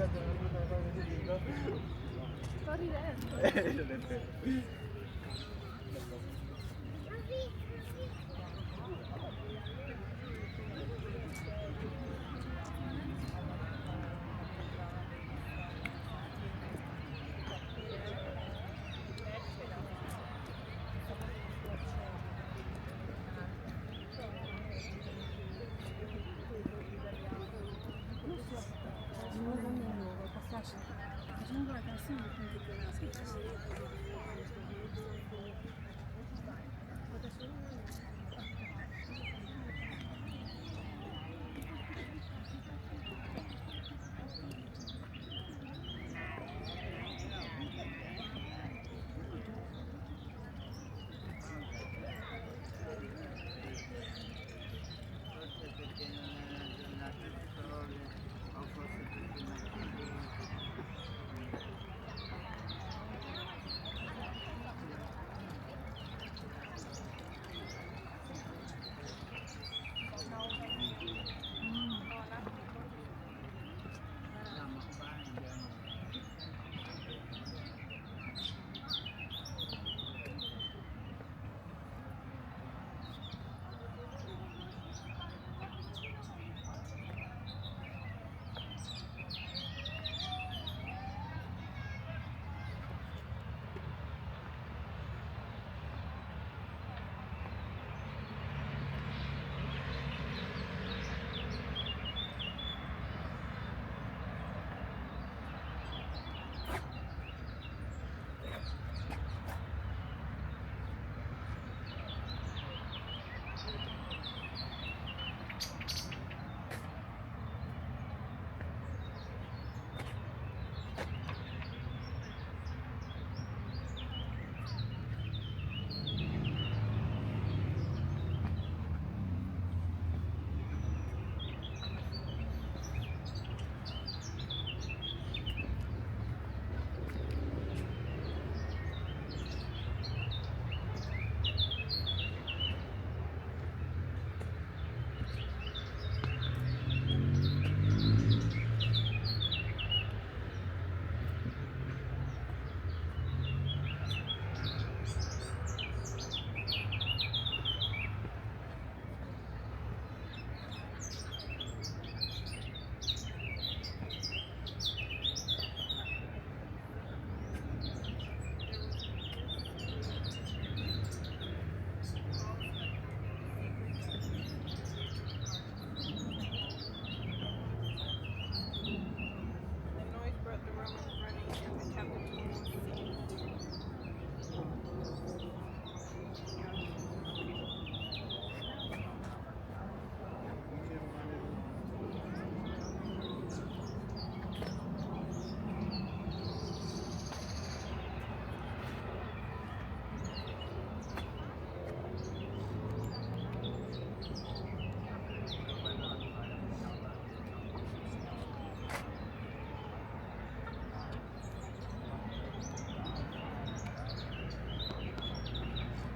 Sto ridendo.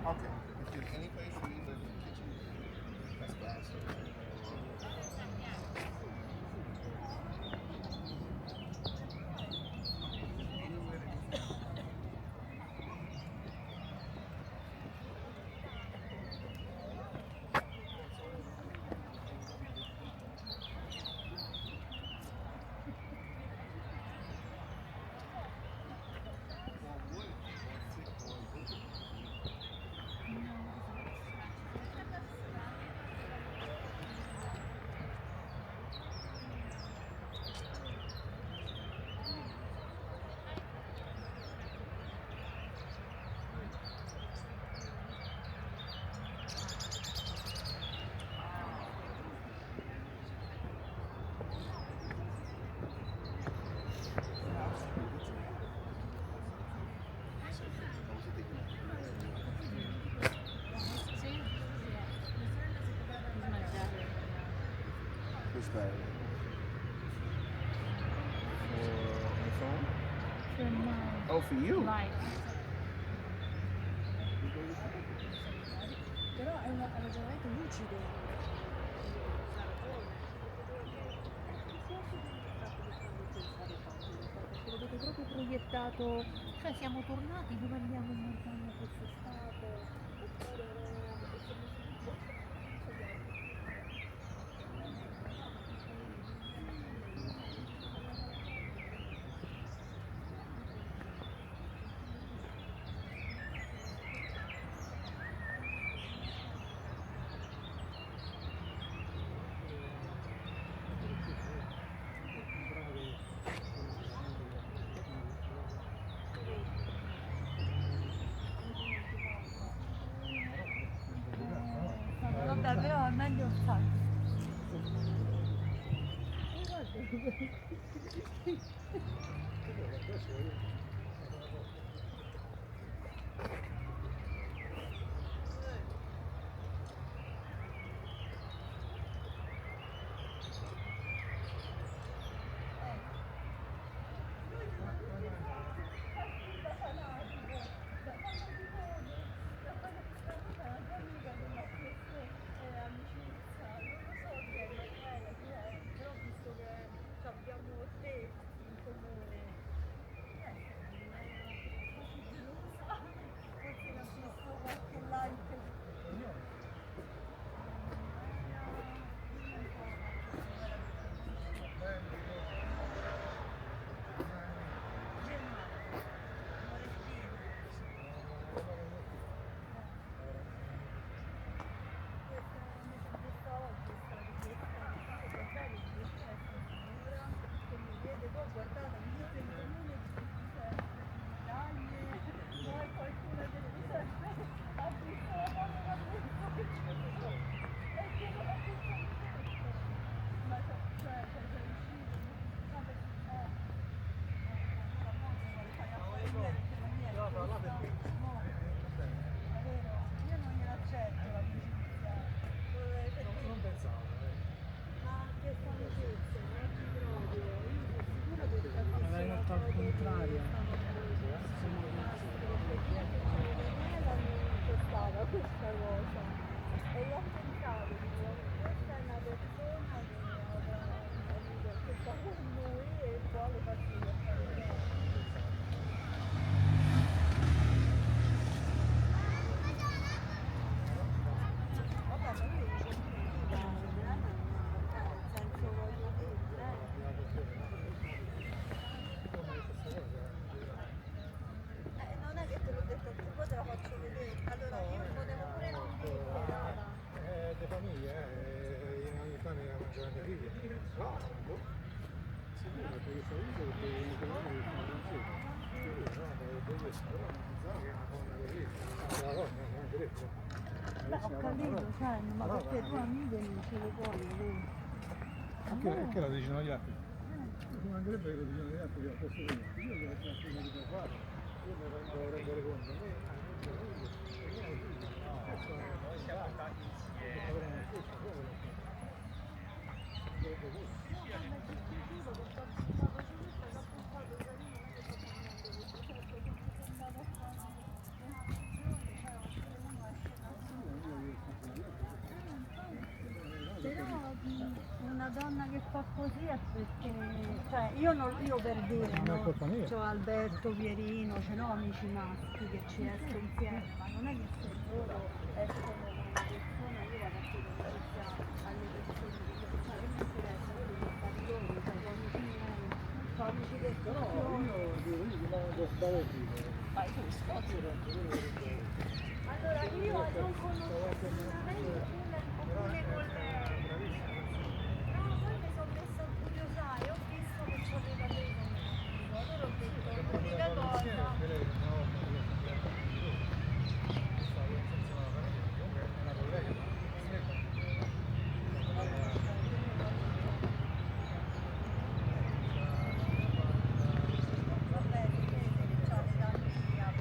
Okay. If there's any place for you live in the kitchen, that's glass. Anywhere that is Which battery? For the phone? For my Oh, for you? life. Però è una ragionamento lucido. proiettato, cioè siamo tornati dove andiamo in montagna quest'estate, oppure vabbè, però è meglio stare. Al contrario. Questa cosa e l'ho pensato, dico, questa è una persona che sta con noi e vuole farci stare bene. Vabbè, ma io dico nel senso voglio dire, non è che te l'ho detto, poi te la faccio vedere. Allora, io potevo pure non dirtela. De famiglia, in ogni famiglia una grande figlia. No, boh. Sicuro, perché io sono io che mi chiamano di fare così. Sicuro, no, devo questo, però non so che è una donna così. La donna, non è detto. Beh, ho capito, cioè, ma perché tu amiche non ce le puoi avere? Che lo dicono gli altri? Ci mancherebbe che lo dicono gli altri che lo posso dire. Io che lo faccio come devo fare. Io mi devo rendere conto. Però una donna che fa così è perché, cioè io per dire, Non è no? colpa mia. C'ho Alberto, Pierino, ce n'ho amici maschi che ci esco insieme, ma non è che se loro escono con una persona io vado a chiedere alle persone che mi interessa quello che fanno loro, cioè sono amici miei, sono amici che Però io rimango sbalordito. Allora io non conosco assolutamente nulla in comune con lei. No, poi mi sono messa a curiosare, ho visto che c'aveva dei commenti, allora ho detto l'unica cosa. Vabbè, che c'ha le danni di apri.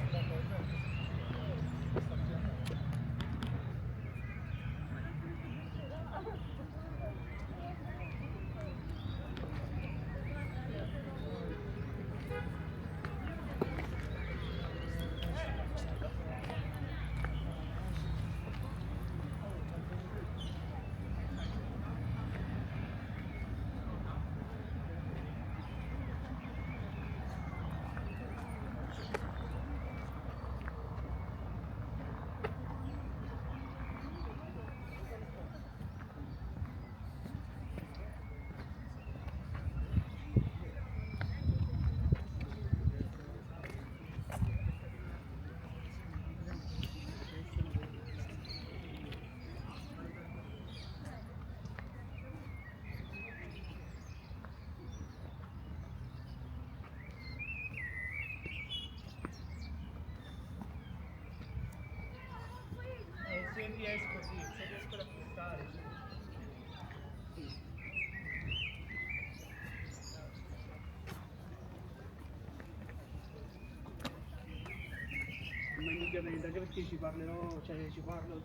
ovviamente, anche perché ci parlerò, cioè ci parlo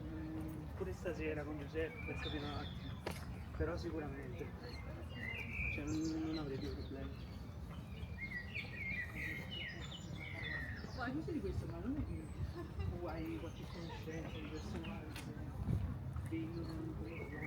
pure stasera con Giuseppe per capire un attimo. Però sicuramente. Cioè non avrei più problemi. Ma dice di questo, ma non è che tu hai qualche conoscenza di personale che ignorano quello che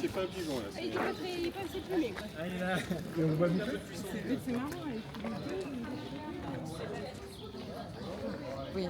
c'est pas vivant là. Il est pas assez plumé quoi. Ah, il est là. Et on voit vite. C'est marrant avec les deux. Oui.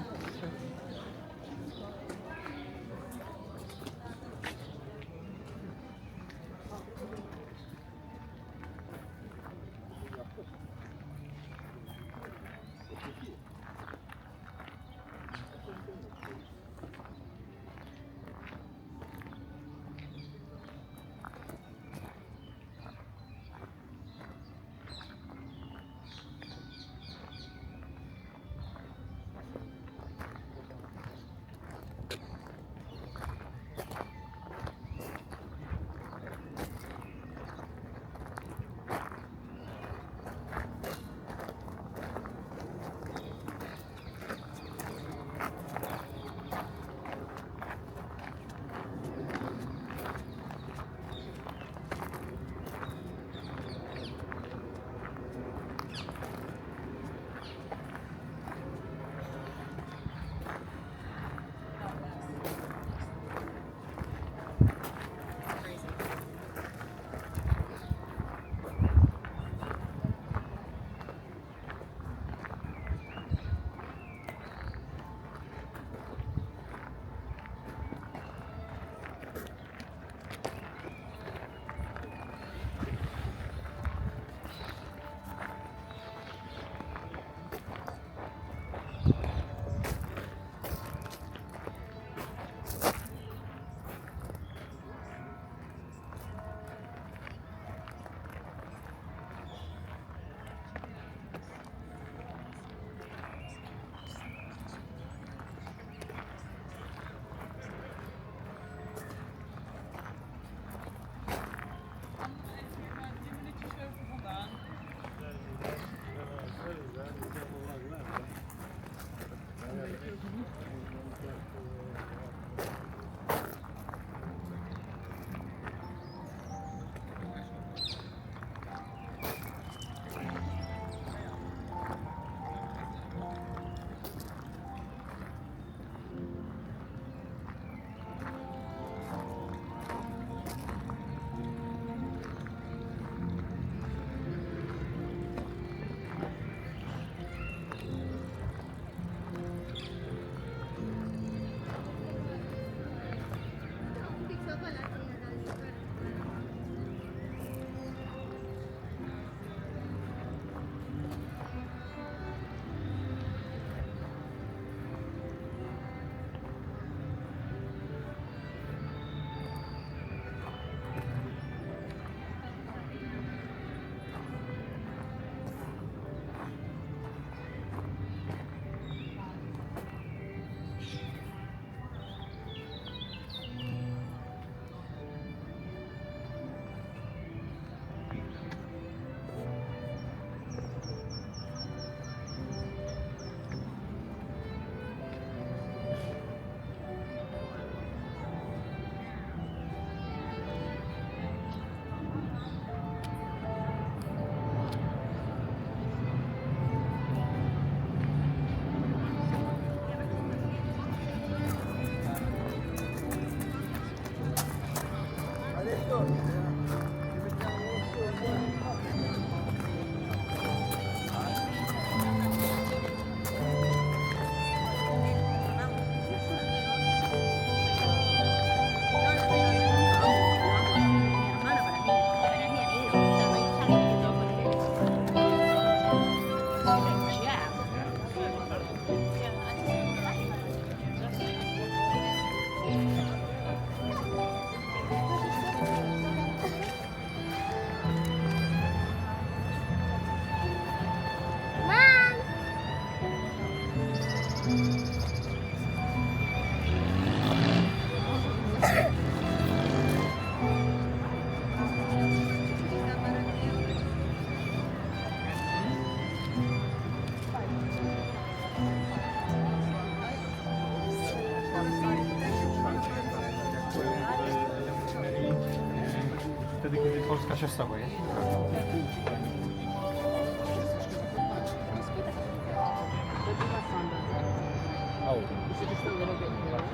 Wtedy, kiedy Polska się stała, nie?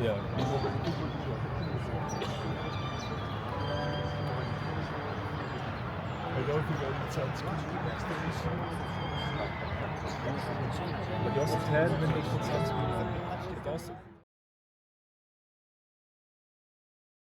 Yeah. Rodolphe war die Zeit zu Und die erste Teil, wenn ich jetzt